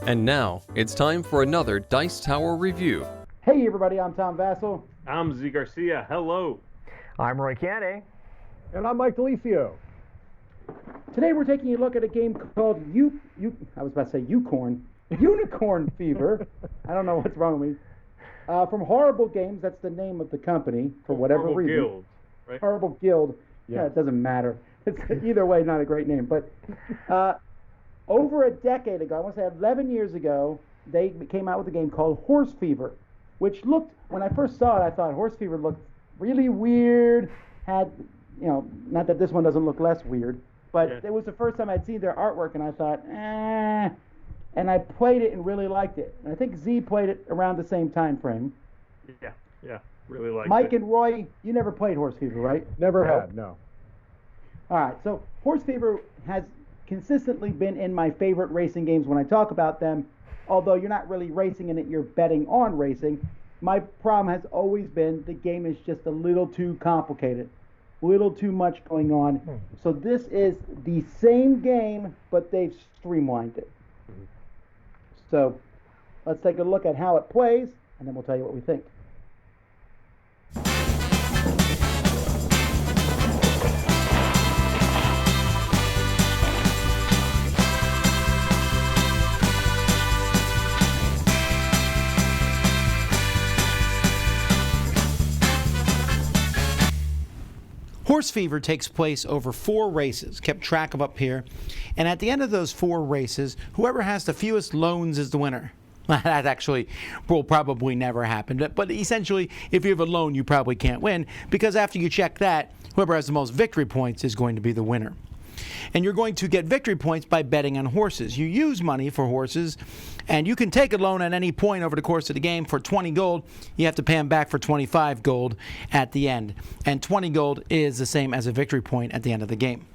And now, it's time for another Dice Tower review. Hey everybody, I'm Tom Vassell. I'm Z Garcia. Hello. I'm Roy Candy. And I'm Mike Delisio. Today we're taking a look at a game called Unicorn Fever. I don't know what's wrong with me. From Horrible Games, that's the name of the company for whatever Horrible reason. Guild, right? Horrible Guild. Yeah, it doesn't matter. It's either way, not a great name. But over a decade ago, I want to say 11 years ago, they came out with a game called Horse Fever, which looked, when I first saw it, I thought Horse Fever looked really weird. Had, not that this one doesn't look less weird, but it was the first time I'd seen their artwork, and I thought, and I played it and really liked it. And I think Z played it around the same time frame. Yeah, really liked it. Mike and Roy, you never played Horse Fever, right? Never had, no. All right, so Horse Fever has consistently been in my favorite racing games when I talk about them, although you're not really racing in it, you're betting on racing. My problem has always been the game is just a little too complicated, a little too much going on. So this is the same game, but they've streamlined it. So let's take a look at how it plays, and then we'll tell you what we think. Horse Fever takes place over 4 races, kept track of up here, and at the end of those 4 races, whoever has the fewest loans is the winner. That actually will probably never happen, but essentially, if you have a loan, you probably can't win, because after you check that, whoever has the most victory points is going to be the winner. And you're going to get victory points by betting on horses. You use money for horses, and you can take a loan at any point over the course of the game for 20 gold. You have to pay them back for 25 gold at the end. And 20 gold is the same as a victory point at the end of the game.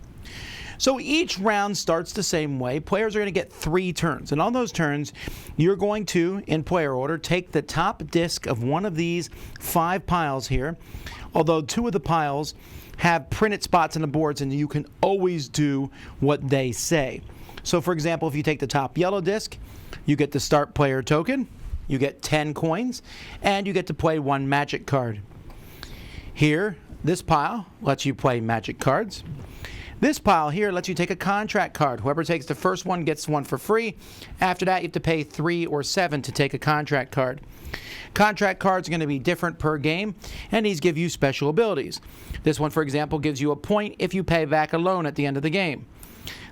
So each round starts the same way. Players are going to get 3 turns. And on those turns, you're going to, in player order, take the top disc of one of these 5 piles here. Although 2 of the piles have printed spots on the boards, and you can always do what they say. So for example, if you take the top yellow disc, you get the start player token, you get 10 coins, and you get to play 1 magic card. Here, this pile lets you play magic cards. This pile here lets you take a contract card. Whoever takes the first one gets one for free. After that, you have to pay 3 or 7 to take a contract card. Contract cards are going to be different per game, and these give you special abilities. This one, for example, gives you a point if you pay back a loan at the end of the game.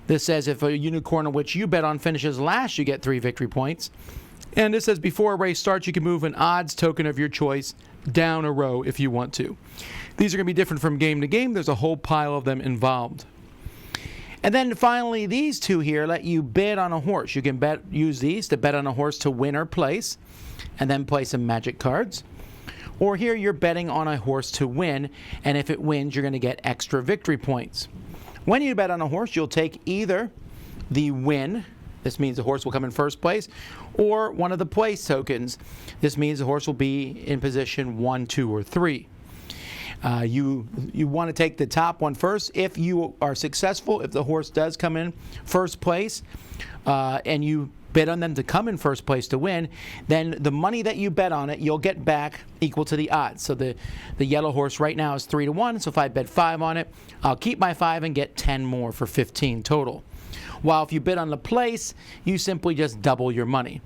This says if a unicorn on which you bet on finishes last, you get 3 victory points. And this says before a race starts, you can move an odds token of your choice down a row if you want to. These are going to be different from game to game. There's a whole pile of them involved. And then finally, these 2 here let you bid on a horse. You can use these to bet on a horse to win or place, and then play some magic cards. Or here you're betting on a horse to win, and if it wins, you're going to get extra victory points. When you bet on a horse, you'll take either the win, this means the horse will come in first place, or one of the place tokens. This means the horse will be in position 1, 2, or 3. You want to take the top one first. If you are successful, if the horse does come in first place, and you bet on them to come in first place to win, then the money that you bet on it, you'll get back equal to the odds. So the yellow horse right now is 3-1, so if I bet 5 on it, I'll keep my 5 and get 10 more for 15 total. While if you bet on the place, you simply just double your money.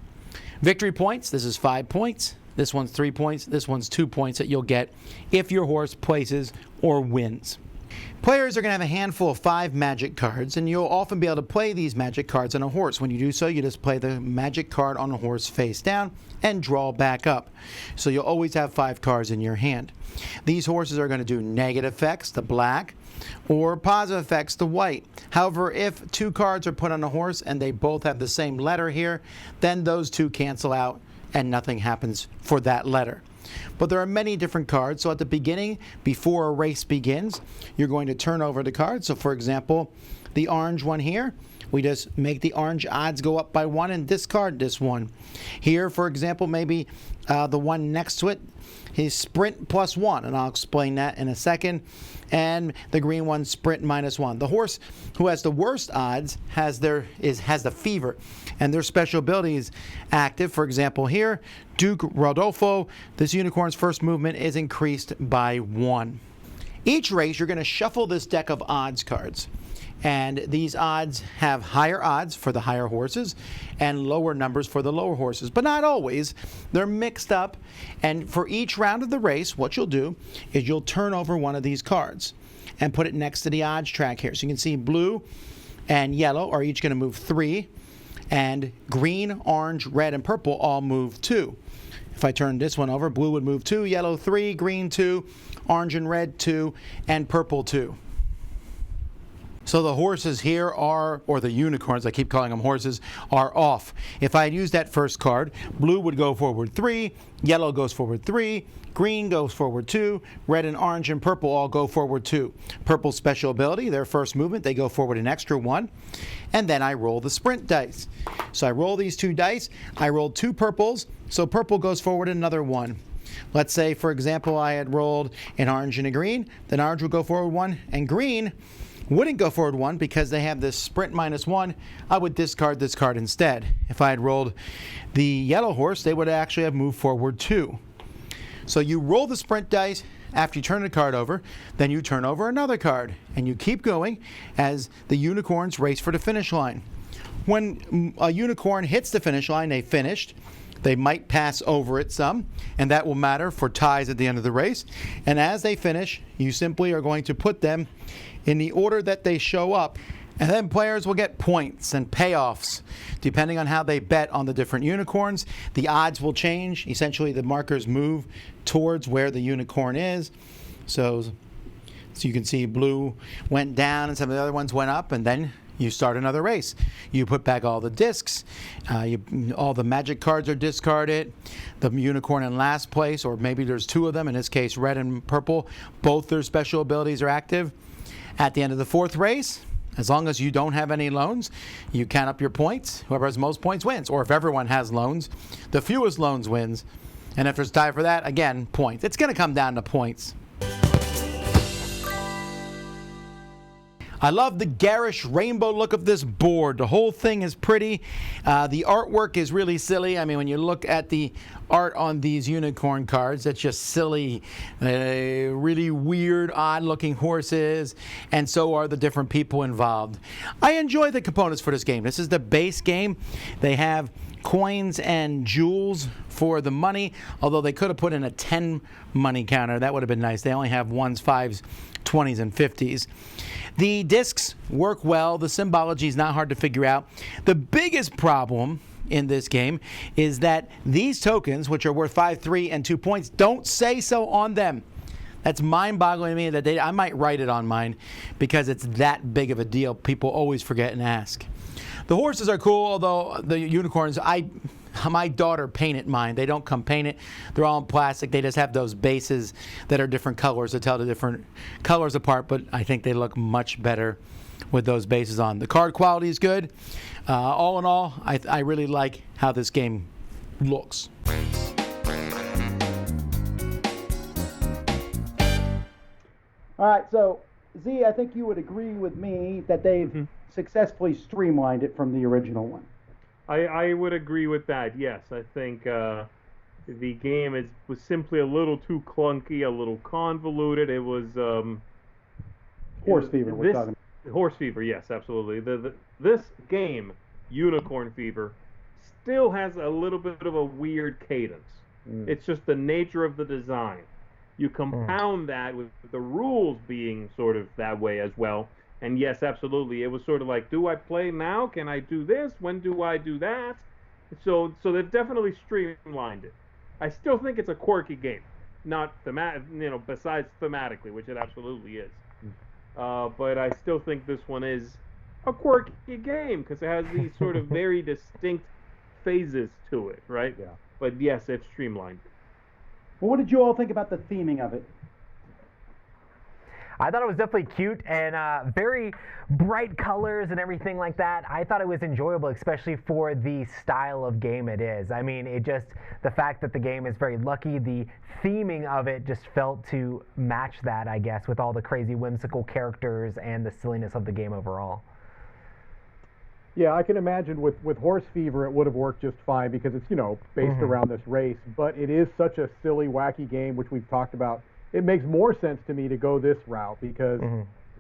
Victory points, this is 5 points. This one's 3 points. This one's 2 points that you'll get if your horse places or wins. Players are going to have a handful of 5 magic cards, and you'll often be able to play these magic cards on a horse. When you do so, you just play the magic card on a horse face down and draw back up. So you'll always have 5 cards in your hand. These horses are going to do negative effects, the black, or positive effects, the white. However, if 2 cards are put on a horse and they both have the same letter here, then those 2 cancel out and nothing happens for that letter. But there are many different cards, so at the beginning, before a race begins, you're going to turn over the cards. So for example, the orange one here we just make the orange odds go up by 1 and discard this one. Here, for example, maybe the one next to it is sprint +1, and I'll explain that in a second. And the green one, sprint -1. The horse who has the worst odds has the fever, and their special ability is active. For example, here, Duke Rodolfo, this unicorn's first movement is increased by 1. Each race, you're going to shuffle this deck of odds cards. And these odds have higher odds for the higher horses and lower numbers for the lower horses. But not always. They're mixed up. And for each round of the race, what you'll do is you'll turn over one of these cards and put it next to the odds track here. So you can see blue and yellow are each going to move 3. And green, orange, red, and purple all move 2. If I turn this one over, blue would move 2, yellow 3, green 2, orange and red 2, and purple 2. So the horses here are, or the unicorns, I keep calling them horses, are off. If I had used that first card, blue would go forward 3, yellow goes forward 3, green goes forward 2, red and orange and purple all go forward 2. Purple's special ability, their first movement, they go forward an extra 1. And then I roll the sprint dice. So I roll these 2 dice, I rolled 2 purples, so purple goes forward another 1. Let's say, for example, I had rolled an orange and a green, then orange would go forward 1, and green wouldn't go forward 1 because they have this sprint -1. I would discard this card instead. If I had rolled the yellow horse, they would actually have moved forward 2. So you roll the sprint dice after you turn a card over, then you turn over another card, and you keep going as the unicorns race for the finish line. When a unicorn hits the finish line, they finished. They might pass over it some, and that will matter for ties at the end of the race. And as they finish, you simply are going to put them in the order that they show up. And then players will get points and payoffs depending on how they bet on the different unicorns. The odds will change. Essentially, the markers move towards where the unicorn is. So you can see blue went down and some of the other ones went up, and then you start another race. You put back all the discs, all the magic cards are discarded, the unicorn in last place, or maybe there's 2 of them, in this case red and purple, both their special abilities are active. At the end of the 4th race, as long as you don't have any loans, you count up your points. Whoever has most points wins. Or if everyone has loans, the fewest loans wins. And if there's tie for that, again, points. It's going to come down to points. I love the garish rainbow look of this board. The whole thing is pretty. The artwork is really silly. I mean, when you look at the art on these unicorn cards, it's just silly, really weird, odd-looking horses, and so are the different people involved. I enjoy the components for this game. This is the base game. They have coins and jewels for the money, although they could have put in a 10 money counter. That would have been nice. They only have 1s, 5s, 20s, and 50s. The discs work well. The symbology is not hard to figure out. The biggest problem in this game is that these tokens, which are worth 5, 3, and 2 points, don't say so on them. That's mind-boggling to me. That I might write it on mine because it's that big of a deal. People always forget and ask. The horses are cool, although the unicorns, my daughter painted mine. They don't come painted. They're all in plastic. They just have those bases that are different colors to tell the different colors apart, but I think they look much better with those bases on. The card quality is good. All in all, I really like how this game looks. All right, so Z, I think you would agree with me that they've successfully streamlined it from the original one. I would agree with that. Yes, I think the game was simply a little too clunky, a little convoluted. It was Horse Fever. We're talking. Horse Fever, yes, absolutely. This game, Unicorn Fever, still has a little bit of a weird cadence. It's just the nature of the design. You compound that with the rules being sort of that way as well. And yes, absolutely, it was sort of like, do I play now? Can I do this? When do I do that? So they've definitely streamlined it. I still think it's a quirky game, not besides thematically, which it absolutely is. But I still think this one is a quirky game because it has these sort of very distinct phases to it, right? Yeah. But yes, it's streamlined. Well, what did you all think about the theming of it? I thought it was definitely cute and very bright colors and everything like that. I thought it was enjoyable, especially for the style of game it is. I mean, the fact that the game is very lucky, the theming of it just felt to match that, I guess, with all the crazy whimsical characters and the silliness of the game overall. Yeah, I can imagine with Horse Fever it would have worked just fine because it's, based around this race, but it is such a silly, wacky game, which we've talked about. It makes more sense to me to go this route because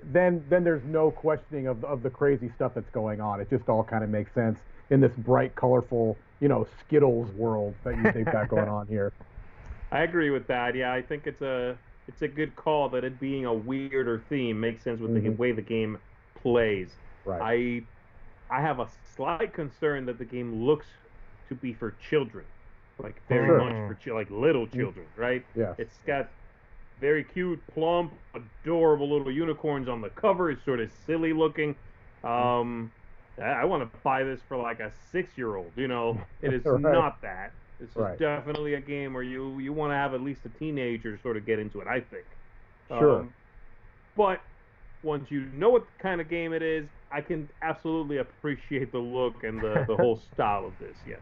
then there's no questioning of the crazy stuff that's going on. It just all kind of makes sense in this bright, colorful, Skittles world that they've got going on here. I agree with that. Yeah, I think it's a good call that it being a weirder theme makes sense with the way the game plays. Right. I have a slight concern that the game looks to be for children, like very much for like little children, right? Yeah. It's got very cute, plump, adorable little unicorns on the cover. It's sort of silly looking. I want to buy this for like a 6-year-old. It is not that. This is definitely a game where you want to have at least a teenager sort of get into it, I think. Sure. But once you know what kind of game it is, I can absolutely appreciate the look and the whole style of this, yes.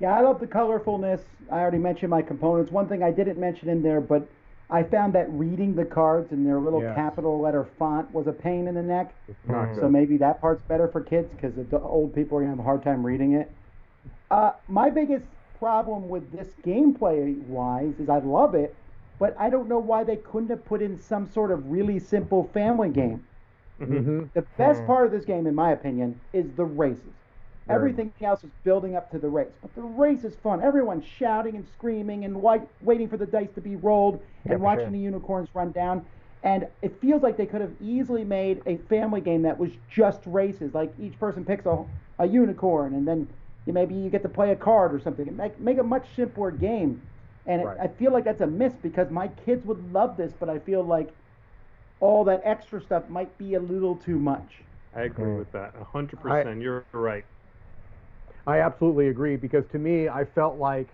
Yeah, I love the colorfulness. I already mentioned my components. One thing I didn't mention in there, but I found that reading the cards in their little capital letter font was a pain in the neck. So maybe that part's better for kids because the old people are going to have a hard time reading it. My biggest problem with this gameplay-wise is I love it, but I don't know why they couldn't have put in some sort of really simple family game. The best part of this game, in my opinion, is the races. Everything else is building up to the race, but the race is fun. Everyone's shouting and screaming and waiting for the dice to be rolled and watching the unicorns run down. And it feels like they could have easily made a family game that was just races. Like each person picks a unicorn, and then maybe you get to play a card or something. Make a much simpler game. And I feel like that's a miss because my kids would love this, but I feel like all that extra stuff might be a little too much. I agree with that 100%. You're right. I absolutely agree because to me, I felt like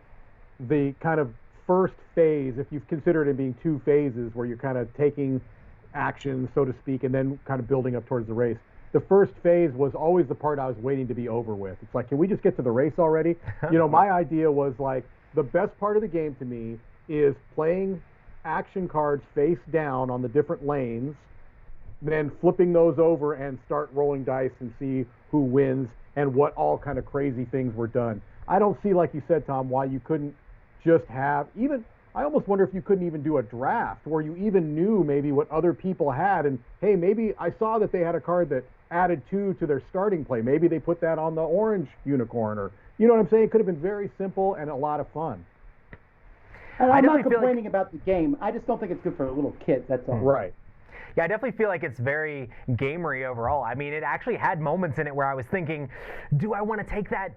the kind of first phase, if you've considered it being 2 phases where you're kind of taking action, so to speak, and then kind of building up towards the race. The first phase was always the part I was waiting to be over with. It's like, can we just get to the race already? My idea was like, the best part of the game to me is playing action cards face down on the different lanes, then flipping those over and start rolling dice and see who wins and what all kind of crazy things were done. I don't see, like you said, Tom, why you couldn't just have I almost wonder if you couldn't even do a draft where you even knew maybe what other people had and, hey, maybe I saw that they had a card that added 2 to their starting play. Maybe they put that on the orange unicorn or, you know what I'm saying? It could have been very simple and a lot of fun. And I'm not complaining about the game. I just don't think it's good for little kids, that's all. Right. Yeah, I definitely feel like it's very gamery overall. I mean, it actually had moments in it where I was thinking, do I want to take that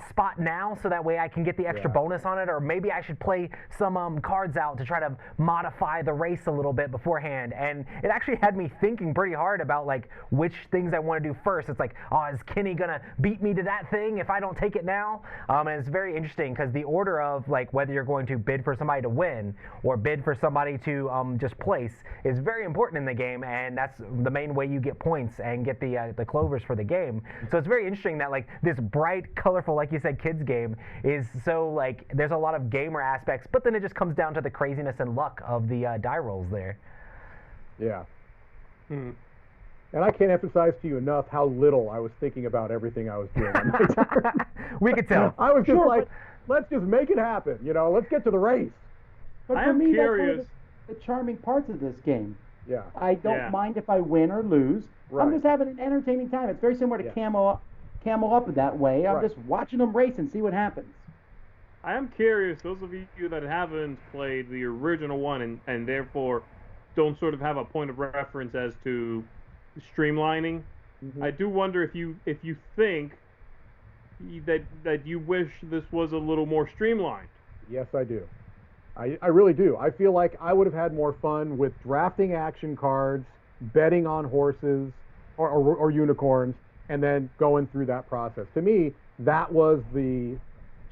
spot now so that way I can get the extra bonus on it? Or maybe I should play some cards out to try to modify the race a little bit beforehand. And it actually had me thinking pretty hard about like which things I want to do first. It's like, oh, is Kenny going to beat me to that thing if I don't take it now? And it's very interesting because the order of like whether you're going to bid for somebody to win or bid for somebody to just place is very important in the game, and that's the main way you get points and get the clovers for the game. So it's very interesting that like this bright, colorful, like you said, kids game is so like there's a lot of gamer aspects, but then it just comes down to the craziness and luck of the die rolls there. Yeah. And I can't emphasize to you enough how little I was thinking about everything I was doing. We could tell. I was just like, let's just make it happen. Let's get to the race. But for me, that's one of the charming parts of this game. Yeah. I don't mind if I win or lose. I'm just having an entertaining time. It's very similar to Camel Up in that way. I'm just watching them race and see what happens. I am curious, those of you that haven't played the original one and therefore don't sort of have a point of reference as to streamlining, I do wonder if you think that you wish this was a little more streamlined. Yes, I do. I really do. I feel like I would have had more fun with drafting action cards, betting on horses or unicorns, and then going through that process. To me, that was the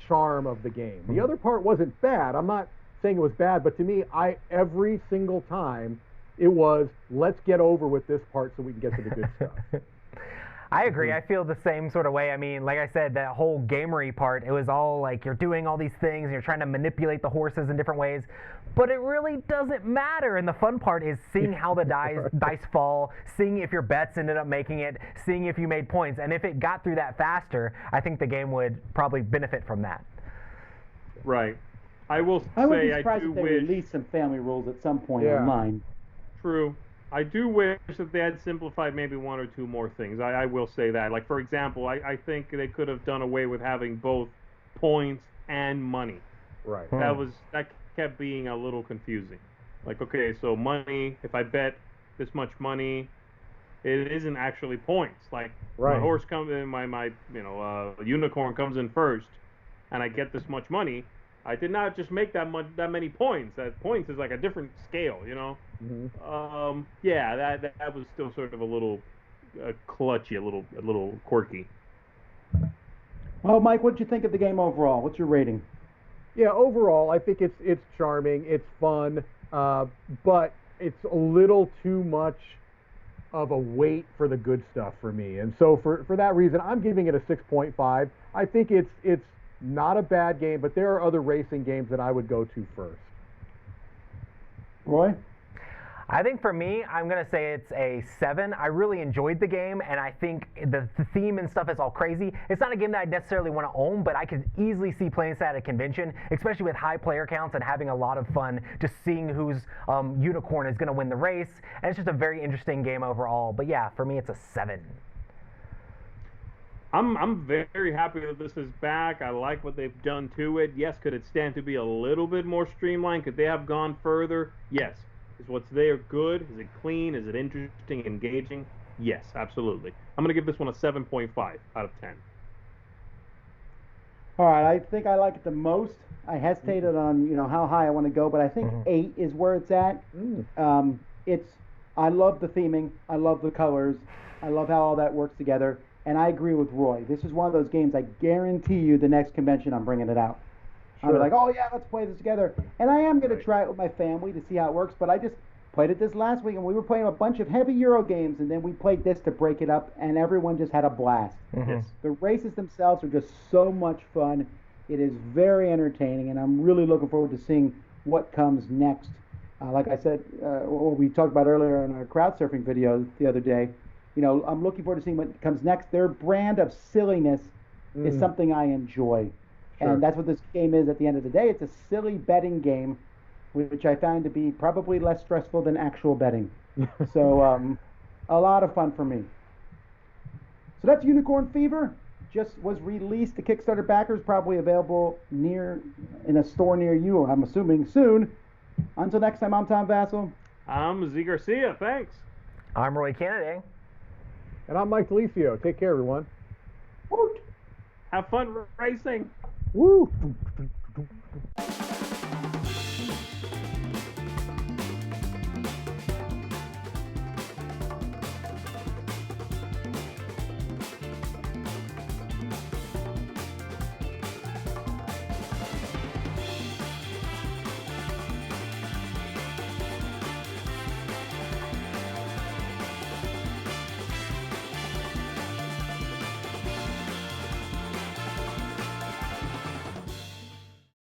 charm of the game. The other part wasn't bad. I'm not saying it was bad, but to me, every single time It was, let's get over with this part so we can get to the good stuff. I agree. I feel the same sort of way. I mean, like I said, that whole gamery part, it was all like you're doing all these things and you're trying to manipulate the horses in different ways, but it really doesn't matter. And the fun part is seeing how the dice fall, seeing if your bets ended up making it, seeing if you made points. And if it got through that faster, I think the game would probably benefit from that. Right. I will I would say be I surprised do if they wish. released some family rules at some point Yeah. online. True. I do wish that they had simplified maybe one or two more things. I will say that. Like, for example, I think they could have done away with having both points and money. Right. That kept being a little confusing. Like, okay, so money, if I bet this much money, it isn't actually points. Like, my Right. horse comes in, my unicorn comes in first, and I get this much money. I did not just make that many points. That points is like a different scale, you know. Mm-hmm. Yeah, that was still sort of a little clutchy, a little quirky. Well, Mike, what did you think of the game overall? What's your rating? Yeah, overall, I think it's charming, it's fun, but it's a little too much of a wait for the good stuff for me. And so for that reason, I'm giving it a 6.5. I think it's not a bad game, but there are other racing games that I would go to first. Roy? I think for me, I'm going to say it's a 7. I really enjoyed the game, and I think the theme and stuff is all crazy. It's not a game that I necessarily want to own, but I could easily see playing this at a convention, especially with high player counts and having a lot of fun just seeing whose unicorn is going to win the race. And it's just a very interesting game overall. But yeah, for me, it's a 7. I'm very happy that this is back. I like what they've done to it. Yes, could it stand to be a little bit more streamlined? Could they have gone further? Yes. Is what's there good? Is it clean? Is it interesting, engaging? Yes, absolutely. I'm going to give this one a 7.5 out of 10. All right, I think I like it the most. I hesitated on how high I want to go, but I think 8 is where it's at. I love the theming, I love the colors, I love how all that works together, and I agree with Roy. This is one of those games I guarantee you the next convention I'm bringing it out. I'll be like, oh yeah, let's play this together. And I am going to try it with my family to see how it works, but I just played it this last week, and we were playing a bunch of heavy Euro games, and then we played this to break it up, and everyone just had a blast. Yes. The races themselves are just so much fun. It is very entertaining, and I'm really looking forward to seeing what comes next. Like I said, what we talked about earlier in our crowd surfing video the other day, I'm looking forward to seeing what comes next. Their brand of silliness is something I enjoy. Sure. And that's what this game is at the end of the day. It's a silly betting game, which I found to be probably less stressful than actual betting. So a lot of fun for me. So that's Unicorn Fever. Just was released. The Kickstarter backers probably available in a store near you, I'm assuming, soon. Until next time, I'm Tom Vassell. I'm Z Garcia. Thanks. I'm Roy Kennedy. And I'm Mike Delicio. Take care, everyone. Woot! Have fun racing. Woo!